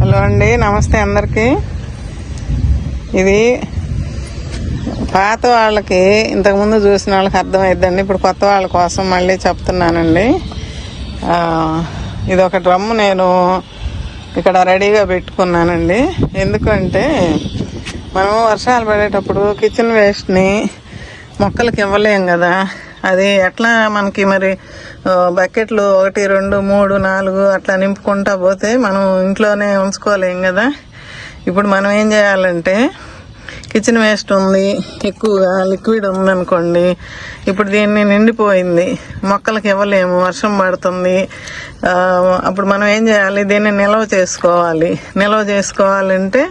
Hello అండి, నమస్తే అందరికీ. ఇది పాత వాళ్ళకి ఇంతకుముందు చూసిన వాళ్ళకి అర్థమైద్దండి. ఇప్పుడు కొత్త వాళ్ళ కోసం మళ్ళీ చెప్తున్నానండి. ఇది ఒక డ్రమ్ము నేను ఇక్కడ రెడీగా పెట్టుకున్నానండి. ఎందుకంటే మనం వర్షాలు పడేటప్పుడు కిచెన్ వేస్ట్ని మొక్కలకి ఇవ్వలేం కదా. అది ఎట్లా మనకి మరి బకెట్లు 1, 2, 3, 4 అట్లా నింపుకుంటా పోతే మనం ఇంట్లోనే ఉంచుకోలేం కదా. ఇప్పుడు మనం ఏం చేయాలంటే కిచెన్ వేస్ట్ ఉంది, ఎక్కువగా లిక్విడ్ ఉందనుకోండి, ఇప్పుడు దీన్ని నిండిపోయింది, మొక్కలకి ఇవ్వలేము, వర్షం పడుతుంది. అప్పుడు మనం ఏం చేయాలి, దీన్ని నిల్వ చేసుకోవాలి. నిల్వ చేసుకోవాలంటే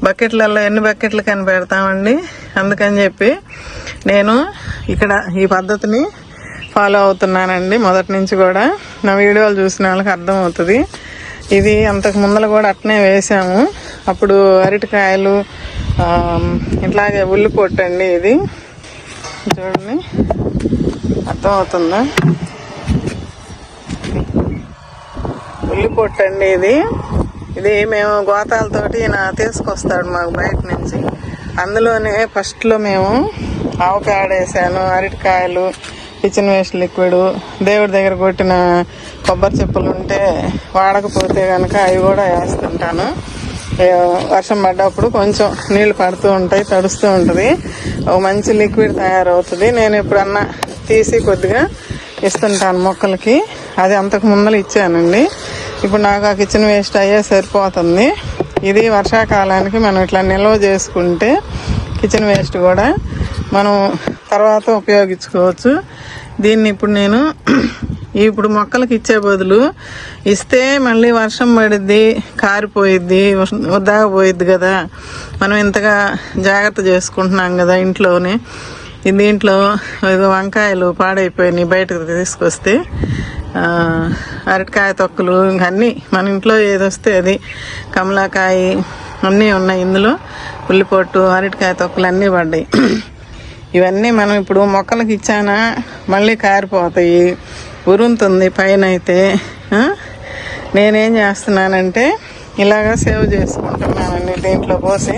బకెట్లలో ఎన్ని బకెట్లు కనిపెడతామండి. అందుకని చెప్పి నేను ఇక్కడ ఈ పద్ధతిని ఫాలో అవుతున్నానండి. మొదటి నుంచి కూడా నా వీడియోలు చూసిన వాళ్ళకి అర్థమవుతుంది. ఇది అంతకు ముందర కూడా అట్నే వేసాము. అప్పుడు అరటికాయలు, ఇట్లాగే ఉల్లి పొట్టండి. ఇది చూడండి, అర్థమవుతుందా? ఉల్లి పొట్టండి ఇది మేము గోతాలతోటి తీసుకొస్తాడు మాకు బయట నుంచి. అందులోనే ఫస్ట్లో మేము ఆవు పేడ వేసాను, అరటికాయలు, కిచెన్ వేస్ట్ లిక్విడ్, దేవుడి దగ్గర కొట్టిన కొబ్బరి చెప్పులు ఉంటే వాడకపోతే కనుక అవి కూడా వేస్తుంటాను. వర్షం పడ్డప్పుడు కొంచెం నీళ్లు పడుతూ ఉంటాయి, తడుస్తూ ఉంటుంది, ఒక మంచి లిక్విడ్ తయారవుతుంది. నేను ఎప్పుడన్నా తీసి కొద్దిగా ఇస్తుంటాను మొక్కలకి. అది అంతకు ముందర ఇచ్చానండి. ఇప్పుడు నాకు ఆ కిచెన్ వేస్ట్ అయ్యే సరిపోతుంది. ఇది వర్షాకాలానికి మనం ఇట్లా నిల్వ చేసుకుంటే కిచెన్ వేస్ట్ కూడా మనం తర్వాత ఉపయోగించుకోవచ్చు. దీన్ని ఇప్పుడు నేను ఇప్పుడు మొక్కలకి ఇచ్చే బదులు ఇస్తే మళ్ళీ వర్షం పడిద్ది, కారిపోయిద్ది, వద్దాకపోయిద్ది కదా. మనం ఇంతగా జాగ్రత్త చేసుకుంటున్నాం కదా ఇంట్లోనే. దీంట్లో వంకాయలు పాడైపోయినాయి, బయటకు తీసుకొస్తే అరటికాయ తొక్కలు, ఇంకన్నీ మన ఇంట్లో ఏది వస్తే అది, కమలాకాయ అన్నీ ఉన్నాయి ఇందులో. ఉల్లిపొట్టు, అరటికాయ తొక్కలు అన్నీ పడ్డాయి. ఇవన్నీ మనం ఇప్పుడు మొక్కలకి ఇచ్చానా మళ్ళీ కారిపోతాయి, ఉరుముతుంది పైన. అయితే నేనేం చేస్తున్నానంటే ఇలాగ సేవ్ చేసుకుంటున్నానండి దీంట్లో పోసి.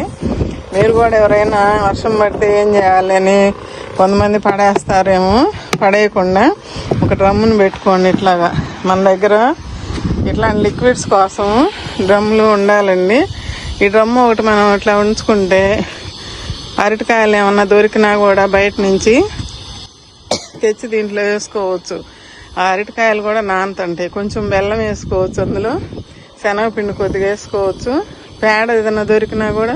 మీరు కూడా ఎవరైనా వర్షం పడితే ఏం చేయాలని కొంతమంది పడేస్తారేమో, పడేయకుండా ఒక డ్రమ్మును పెట్టుకోండి. ఇట్లాగా మన దగ్గర ఇట్లాంటి లిక్విడ్స్ కోసం డ్రమ్ములు ఉండాలండి. ఈ డ్రమ్ము ఒకటి మనం ఇట్లా ఉంచుకుంటే అరటికాయలు ఏమన్నా దొరికినా కూడా బయట నుంచి తెచ్చి దీంట్లో వేసుకోవచ్చు. ఆ అరటికాయలు కూడా నానతంటాయి. కొంచెం బెల్లం వేసుకోవచ్చు, అందులో శనగపిండి కొద్దిగా వేసుకోవచ్చు. పేడ ఏదైనా దొరికినా కూడా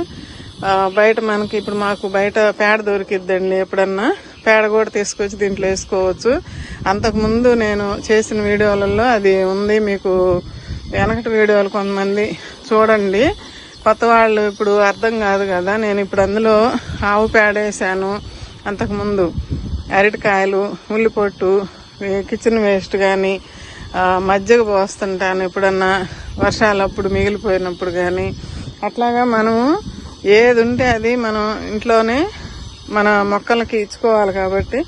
బయట మనకి ఇప్పుడు మాకు బయట పేడ దొరికిద్దండి. ఎప్పుడన్నా పేడ కూడా తీసుకొచ్చి దీంట్లో వేసుకోవచ్చు. అంతకుముందు నేను చేసిన వీడియోలలో అది ఉంది, మీకు వెనకటి వీడియోలు కొంతమంది చూడండి. కొత్త వాళ్ళు ఇప్పుడు అర్థం కాదు కదా. నేను ఇప్పుడు అందులో ఆవు పేడ వేసాను, అంతకుముందు అరటికాయలు, ఉల్లిపొట్టు, కిచెన్ వేస్ట్ కానీ మజ్జిగ పోస్తుంటాను ఎప్పుడన్నా వర్షాలప్పుడు మిగిలిపోయినప్పుడు కానీ. అట్లాగా మనము ఏది ఉంటే అది మనం ఇంట్లోనే మన మొక్కలకి ఇచ్చుకోవాలి. కాబట్టి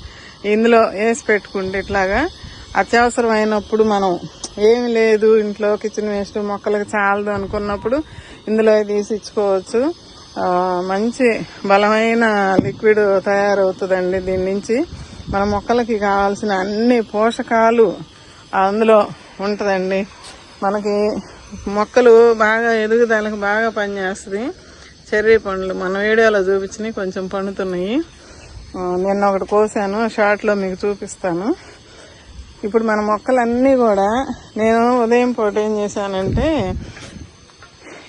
ఇందులో వేసి పెట్టుకుంటే ఇట్లాగా అత్యవసరమైనప్పుడు మనం ఏమి లేదు ఇంట్లో కిచెన్ వేస్ట్ మొక్కలకి చాలదు అనుకున్నప్పుడు ఇందులో తీసి ఇచ్చుకోవచ్చు. మంచి బలమైన లిక్విడ్ తయారవుతుందండి. దీని నుంచి మన మొక్కలకి కావాల్సిన అన్ని పోషకాలు అందులో ఉంటుందండి. మనకి మొక్కలు బాగా ఎదుగుదలకు బాగా పనిచేస్తుంది. చెర్రీ పండ్లు మన వీడియోలో చూపించినవి కొంచెం పండుతున్నాయి. నిన్న ఒకటి కోసాను, షార్ట్లో మీకు చూపిస్తాను. ఇప్పుడు మన మొక్కలన్నీ కూడా నేను ఉదయం పూట ఏం చేశానంటే,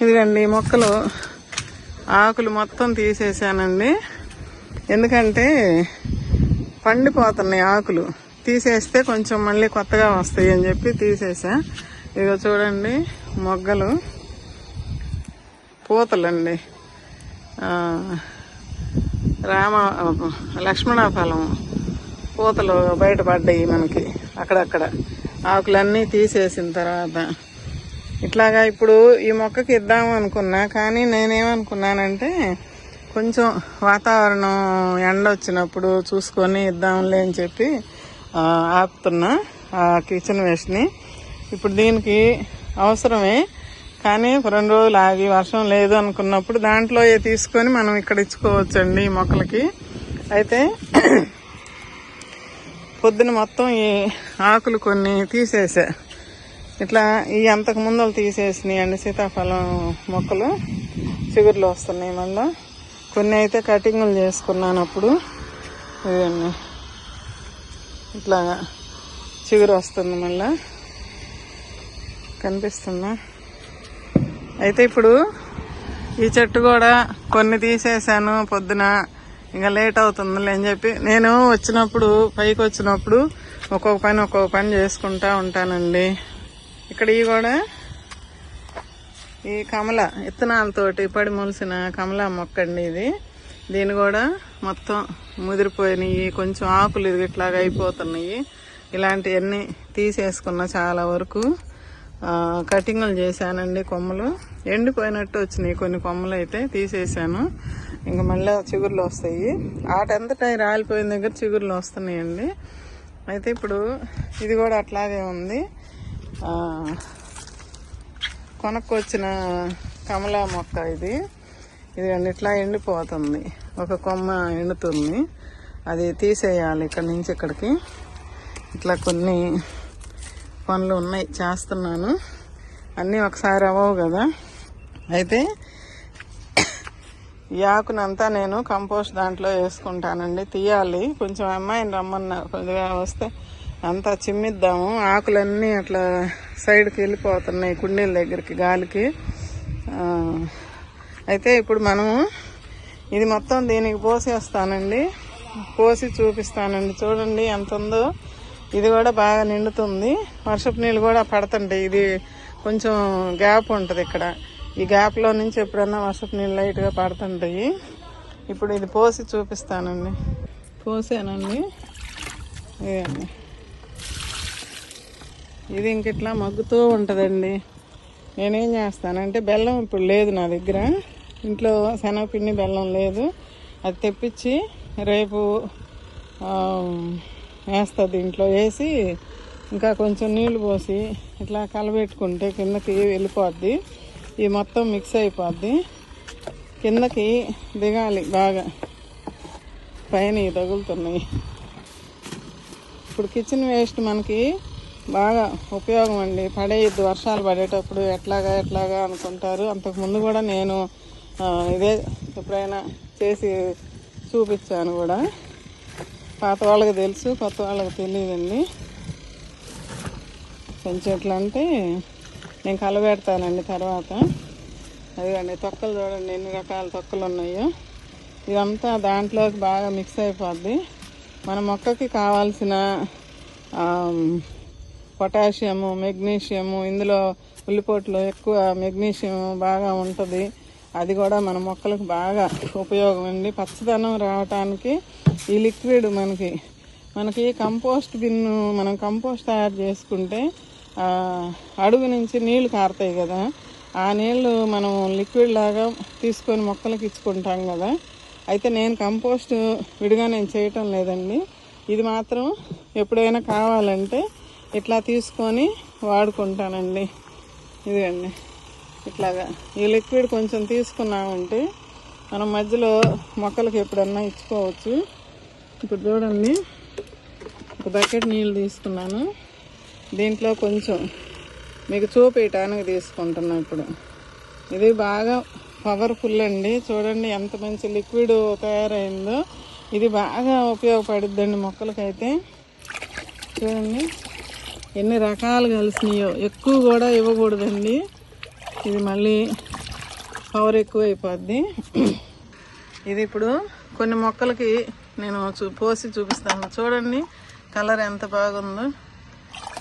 ఇదిగండి మొక్కలు ఆకులు మొత్తం తీసేసానండి. ఎందుకంటే పండిపోతున్నాయి ఆకులు, తీసేస్తే కొంచెం మళ్ళీ కొత్తగా వస్తాయి అని చెప్పి తీసేసా. ఇదిగో చూడండి మొగ్గలు, పూతలండి, లక్ష్మణ ఫలం పూతలు బయటపడ్డాయి మనకి అక్కడక్కడ. ఆకులన్నీ తీసేసిన తర్వాత ఇట్లాగా ఇప్పుడు ఈ మొక్కకి ఇద్దాము అనుకున్నా, కానీ నేనేమనుకున్నానంటే కొంచెం వాతావరణం ఎండ వచ్చినప్పుడు చూసుకొని ఇద్దాంలే అని చెప్పి ఆపుతున్నా ఆ కిచెన్ వేస్ట్ని. ఇప్పుడు దీనికి అవసరమే కానీ 2 రోజులు ఆగి వర్షం లేదు అనుకున్నప్పుడు దాంట్లో తీసుకొని మనం ఇక్కడ ఇచ్చుకోవచ్చండి ఈ మొక్కలకి. అయితే పొద్దున మొత్తం ఈ ఆకులు కొన్ని తీసేసా, ఇట్లా ఈ అంతకు ముందు తీసేసినాయి అండి. సీతాఫలం మొక్కలు చిగుర్లు వస్తున్నాయి. మళ్ళీ కొన్ని అయితే కటింగులు చేసుకున్నాను అప్పుడు. ఇవన్నీ ఇట్లాగా చిగురు వస్తుంది మళ్ళా, కనిపిస్తుందా? అయితే ఇప్పుడు ఈ చెట్టు కూడా కొన్ని తీసేసాను పొద్దున, ఇంకా లేట్ అవుతుందిలే అని చెప్పి నేను వచ్చినప్పుడు పైకి వచ్చినప్పుడు ఒక్కొక్క పని చేసుకుంటా ఉంటానండి. ఇక్కడ ఈ కూడా ఈ కమల విత్తనాలతోటి పడి మొలిసిన కమల మొక్క అండి ఇది. దీన్ని కూడా మొత్తం ముదిరిపోయినాయి, కొంచెం ఆకులు ఇది ఇట్లాగా అయిపోతున్నాయి. ఇలాంటివన్నీ తీసేసుకున్న చాలా వరకు కటింగులు చేశానండి. కొమ్మలు ఎండిపోయినట్టు వచ్చినాయి, కొన్ని కొమ్మలు అయితే తీసేసాను. ఇంకా మళ్ళీ చిగుర్లు వస్తాయి. ఆటంతటా రాలిపోయిన దగ్గర చిగుర్లు వస్తున్నాయండి. అయితే ఇప్పుడు ఇది కూడా అట్లాగే ఉంది. కొనుక్కొచ్చిన కమలా మొక్క ఇది ఇట్లా ఎండిపోతుంది. ఒక కొమ్మ ఎండుతుంది, అది తీసేయాలి ఇక్కడ నుంచి ఇక్కడికి. ఇట్లా కొన్ని పనులు ఉన్నాయి, చేస్తున్నాను. అన్నీ ఒకసారి అవ్వవు కదా. అయితే ఈ ఆకునంతా నేను కంపోస్ట్ దాంట్లో వేసుకుంటానండి. తీయాలి, కొంచెం అమ్మాయిని రమ్మన్నా, కొద్దిగా వస్తే అంతా చిమ్మిద్దాము. ఆకులన్నీ అట్లా సైడ్కి వెళ్ళిపోతున్నాయి కుండీల దగ్గరికి గాలికి. అయితే ఇప్పుడు మనము ఇది మొత్తం దీనికి పోసేస్తానండి, పోసి చూపిస్తానండి. చూడండి ఎంత ఉందో. ఇది కూడా బాగా నిండుతుంది, వర్షపు నీళ్ళు కూడా పడుతుంటాయి. ఇది కొంచెం గ్యాప్ ఉంటుంది ఇక్కడ, ఈ గ్యాప్లో నుంచి ఎప్పుడన్నా వర్షపు నీళ్ళు లైట్గా పడుతుంటాయి. ఇప్పుడు ఇది పోసి చూపిస్తానండి. పోసానండి, ఇదండి. ఇది ఇంక ఇట్లా మగ్గుతూ ఉంటుందండి. నేనేం చేస్తానంటే బెల్లం ఇప్పుడు లేదు నా దగ్గర, ఇంట్లో శనగపిండి బెల్లం లేదు. అది తెప్పించి రేపు వేస్తా. దీంట్లో వేసి ఇంకా కొంచెం నీళ్లు పోసి ఇట్లా కలబెట్టుకుంటే కిందకి వెళ్ళిపోద్ది. ఇది మొత్తం మిక్స్ అయిపోద్ది, కిందకి దిగాలి బాగా. పైన తగులుతున్నాయి. ఇప్పుడు కిచెన్ వేస్ట్ మనకి బాగా ఉపయోగం అండి. పడేయద్దు, వర్షాలు పడేటప్పుడు ఎట్లాగా అనుకుంటారు. అంతకుముందు కూడా నేను ఇదే ఎప్పుడైనా చేసి చూపించాను కూడా. పాత వాళ్ళకి తెలుసు, కొత్త వాళ్ళకి తెలియదండి. కొంచెం ఎట్లా అంటే నేను కలబెడతానండి తర్వాత. అదిగండి తొక్కలు చూడండి ఎన్ని రకాల తొక్కలు ఉన్నాయో. ఇదంతా దాంట్లోకి బాగా మిక్స్ అయిపోద్ది. మన మొక్కకి కావాల్సిన పొటాషియము, మెగ్నీషియము, ఇందులో ఉల్లిపోట్లో ఎక్కువ మెగ్నీషియం బాగా ఉంటుంది. అది కూడా మన మొక్కలకు బాగా ఉపయోగం అండి. పచ్చదనం రావటానికి ఈ లిక్విడ్ మనకి కంపోస్ట్ బిన్ను, మనం కంపోస్ట్ తయారు చేసుకుంటే అడుగు నుంచి నీళ్లు కారుతాయి కదా, ఆ నీళ్లు మనం లిక్విడ్ లాగా తీసుకొని మొక్కలకి ఇచ్చుకుంటాం కదా. అయితే నేను కంపోస్ట్ విడిగా నేను చేయటం లేదండి. ఇది మాత్రం ఎప్పుడైనా కావాలంటే ఇట్లా తీసుకొని వాడుకుంటానండి. ఇదిగండి ఇట్లాగా ఈ లిక్విడ్ కొంచెం తీసుకున్నామంటే మనం మధ్యలో మొక్కలకి ఎప్పుడన్నా ఇచ్చుకోవచ్చు. ఇప్పుడు చూడండి, ఒక బకెట్ నీళ్ళు తీసుకున్నాను. దీంట్లో కొంచెం మీకు చూపించడానికి తీసుకుంటున్నా. ఇప్పుడు ఇది బాగా పవర్ఫుల్ అండి. చూడండి ఎంత మంచి లిక్విడ్ తయారైందో. ఇది బాగా ఉపయోగపడుద్దండి మొక్కలకైతే. చూడండి ఎన్ని రకాలు కలిసినాయో. ఎక్కువ కూడా ఇవ్వకూడదండి, ఇది మళ్ళీ పవర్ ఎక్కువ అయిపోద్ది. ఇది ఇప్పుడు కొన్ని మొక్కలకి నేను పోసి చూపిస్తాను. చూడండి కలర్ ఎంత బాగుందో,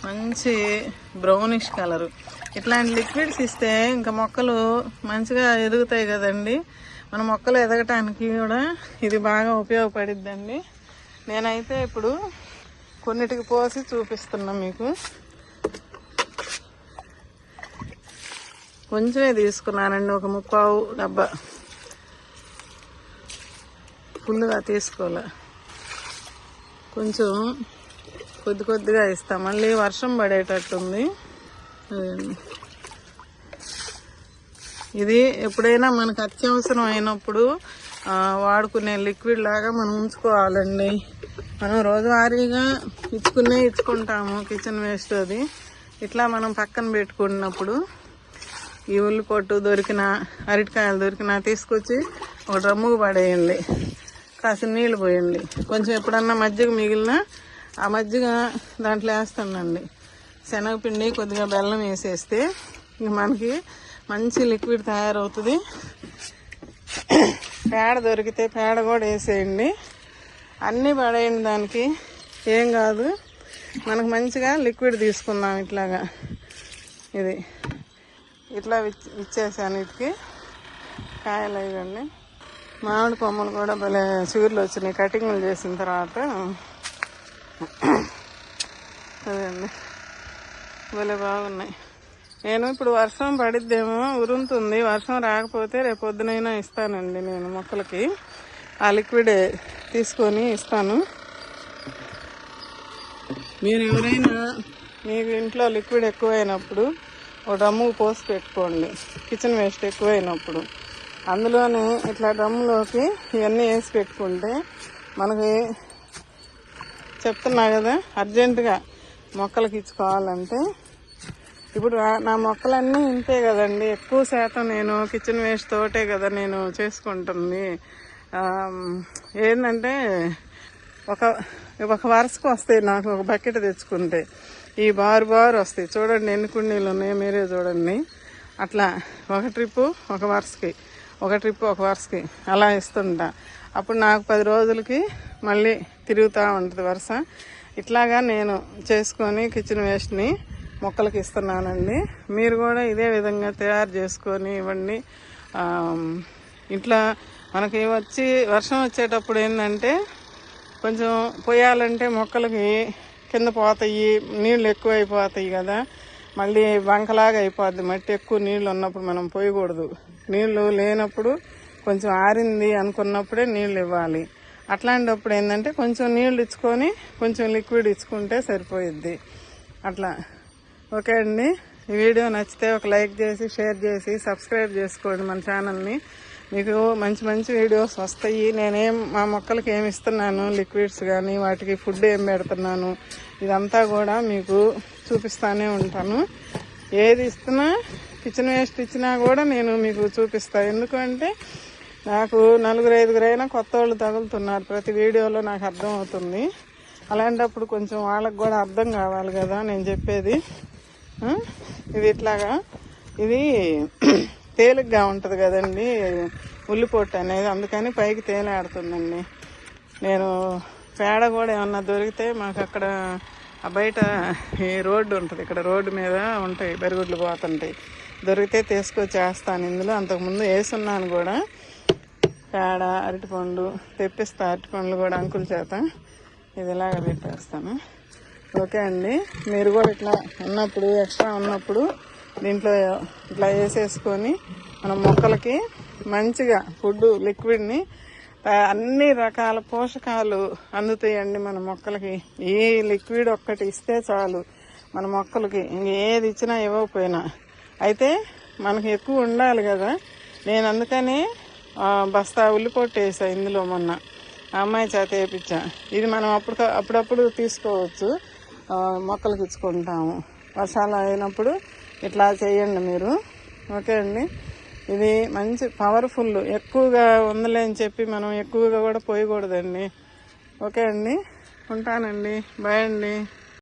మంచి బ్రౌనిష్ కలరు. ఇట్లాంటి లిక్విడ్స్ ఇస్తే ఇంకా మొక్కలు మంచిగా ఎదుగుతాయి కదండి. మన మొక్కలు ఎదగటానికి కూడా ఇది బాగా ఉపయోగపడిద్దండి. నేనైతే ఇప్పుడు కొన్నిటికి పోసి చూపిస్తున్నా మీకు. కొంచెమే తీసుకున్నానండి, ఒక 30 డబ్బా, ఫుల్గా తీసుకోలే. కొంచెం కొద్దిగా ఇస్తా, మళ్ళీ వర్షం పడేటట్టుంది. ఇది ఎప్పుడైనా మనకు అత్యవసరం అయినప్పుడు వాడుకునే లిక్విడ్ లాగా మనం ఉంచుకోవాలండి. మనం రోజువారీగా ఇచ్చుకుంటాము కిచెన్ వేస్ట్. అది ఇట్లా మనం పక్కన పెట్టుకున్నప్పుడు ఈ ఉల్లిపొట్టు దొరికిన, అరటికాయలు దొరికినా తీసుకొచ్చి ఒక డ్రమ్ముకు పడేయండి. కాసిన నీళ్ళు పోయండి. కొంచెం ఎప్పుడన్నా మజ్జిగ మిగిలినా ఆ మజ్జిగ దాంట్లో వేస్తానండి. శనగపిండి కొద్దిగా బెల్లం వేసేస్తే ఇంక మనకి మంచి లిక్విడ్ తయారవుతుంది. పేడ దొరికితే పేడ కూడా వేసేయండి. అన్నీ పడేయండి, దానికి ఏం కాదు. మనకు మంచిగా లిక్విడ్ తీసుకుందాం. ఇట్లాగా ఇది ఇట్లా ఇచ్చేసాను. వీటికి కాయలు ఇవ్వండి. మామిడి కొమ్మలు కూడా భలే చిగుర్లు వచ్చినాయి కటింగ్లు చేసిన తర్వాత. అదండి భలే బాగున్నాయి. నేను ఇప్పుడు వర్షం పడిద్దేమో ఉరుముతుంది. వర్షం రాకపోతే రేపు పొద్దునైనా ఇస్తానండి నేను మొక్కలకి. ఆ లిక్విడ్ తీసుకొని ఇస్తాను. మీరు ఎవరైనా మీకు ఇంట్లో లిక్విడ్ ఎక్కువైనప్పుడు ఒక డ్రమ్ముకు పోసి పెట్టుకోండి. కిచెన్ వేస్ట్ ఎక్కువైనప్పుడు అందులోనే ఇట్లా డ్రమ్ములోకి ఇవన్నీ వేసి పెట్టుకుంటే మనకి చెప్తున్నా కదా, అర్జెంటుగా మొక్కలకి ఇచ్చుకోవాలంటే. ఇప్పుడు నా మొక్కలన్నీ ఇంతే కదండి. ఎక్కువ శాతం నేను కిచెన్ వేస్ట్ తోటే కదా నేను చేసుకుంటుంది. ఏంటంటే ఒక వరుసకు వస్తాయి నాకు. ఒక బకెట్ తెచ్చుకుంటే ఈ బారు వస్తాయి. చూడండి ఎన్ని కుండీలు ఉన్నాయి, మీరే చూడండి. అట్లా ఒక ట్రిప్పు ఒక వరుసకి, ఒక ట్రిప్పు ఒక వరుసకి అలా ఇస్తుంటా. అప్పుడు నాకు 10 రోజులకి మళ్ళీ తిరుగుతూ ఉంటుంది వరుస. ఇట్లాగా నేను చేసుకొని కిచెన్ వేస్ట్ని మొక్కలకి ఇస్తున్నానండి. మీరు కూడా ఇదే విధంగా తయారు చేసుకొని ఇవ్వండి. ఇట్లా మనకి వర్షం వచ్చేటప్పుడు ఏంటంటే కొంచెం పోయాలంటే మొక్కలకి కింద పోతాయి, నీళ్ళు ఎక్కువ అయిపోతాయి కదా, మళ్ళీ బంకలాగా అయిపోద్ది. మట్టి ఎక్కువ నీళ్ళు ఉన్నప్పుడు మనం పోయకూడదు. నీళ్ళు లేనప్పుడు కొంచెం ఆరింది అనుకున్నప్పుడే నీళ్ళు ఇవ్వాలి. అట్లాంటప్పుడు ఏంటంటే కొంచెం నీళ్ళు ఇచ్చుకొని కొంచెం లిక్విడ్ ఇచ్చుకుంటే సరిపోయిద్ది. అట్లా ఓకే అండి. ఈ వీడియో నచ్చితే ఒక లైక్ చేసి, షేర్ చేసి, సబ్స్క్రైబ్ చేసుకోండి మన ఛానల్ని. మీకు మంచి మంచి వీడియోస్ వస్తాయి. మా మొక్కలకి ఏమి ఇస్తున్నాను, లిక్విడ్స్ కానీ వాటికి ఫుడ్ ఏం పెడుతున్నాను, ఇదంతా కూడా మీకు చూపిస్తూనే ఉంటాను. ఏది ఇస్తున్నా, కిచెన్ వేస్ట్ ఇచ్చినా కూడా నేను మీకు చూపిస్తాను. ఎందుకంటే నాకు 4-5 అయినా కొత్త వాళ్ళు తగులుతున్నారు ప్రతి వీడియోలో, నాకు అర్థం అవుతుంది. అలాంటప్పుడు కొంచెం వాళ్ళకి కూడా అర్థం కావాలి కదా నేను చెప్పేది. ఇది ఇట్లాగా ఇది తేలిగ్గా ఉంటుంది కదండి ఉల్లిపొట్టు అనేది, అందుకని పైకి తేలాడుతుందండి. నేను పేడ కూడా ఏమన్నా దొరికితే మాకు అక్కడ బయట ఈ రోడ్డు ఉంటుంది, ఇక్కడ రోడ్డు మీద ఉంటాయి బెరుగుడ్లు పోతుంటాయి, దొరికితే తీసుకొచ్చి వేస్తాను ఇందులో. అంతకుముందు వేసున్నాను కూడా పేడ, అరటిపండు తెప్పిస్తా. అరటిపండ్లు కూడా అంకుల చేత ఇది ఇలాగ పెట్టేస్తాను. ఓకే అండి. మీరు కూడా ఇట్లా ఉన్నప్పుడు, ఎక్స్ట్రా ఉన్నప్పుడు దీంట్లో ఇట్లా వేసేసుకొని మనం మొక్కలకి మంచిగా ఫుడ్ లిక్విడ్ని, అన్ని రకాల పోషకాలు అందుతాయండి మన మొక్కలకి. ఏ లిక్విడ్ ఒక్కటి ఇస్తే చాలు మన మొక్కలకి, ఏది ఇచ్చినా ఇవ్వకపోయినా. అయితే మనకి ఎక్కువ ఉండాలి కదా, నేను అందుకని బస్తా ఉల్లిపొట్టు వేసా ఇందులో. మొన్న అమ్మాయి చేత వేయించా. ఇది మనం అప్పుడప్పుడు తీసుకోవచ్చు, మొక్కలకి ఇచ్చుకుంటాము. వర్షాలు అయినప్పుడు ఇట్లా చేయండి మీరు. ఓకే అండి. ఇది మంచి పవర్ఫుల్. ఎక్కువగా ఉందలే అని చెప్పి మనం ఎక్కువగా కూడా పోయకూడదండి. ఓకే అండి, ఉంటానండి. బాయ్ అండి.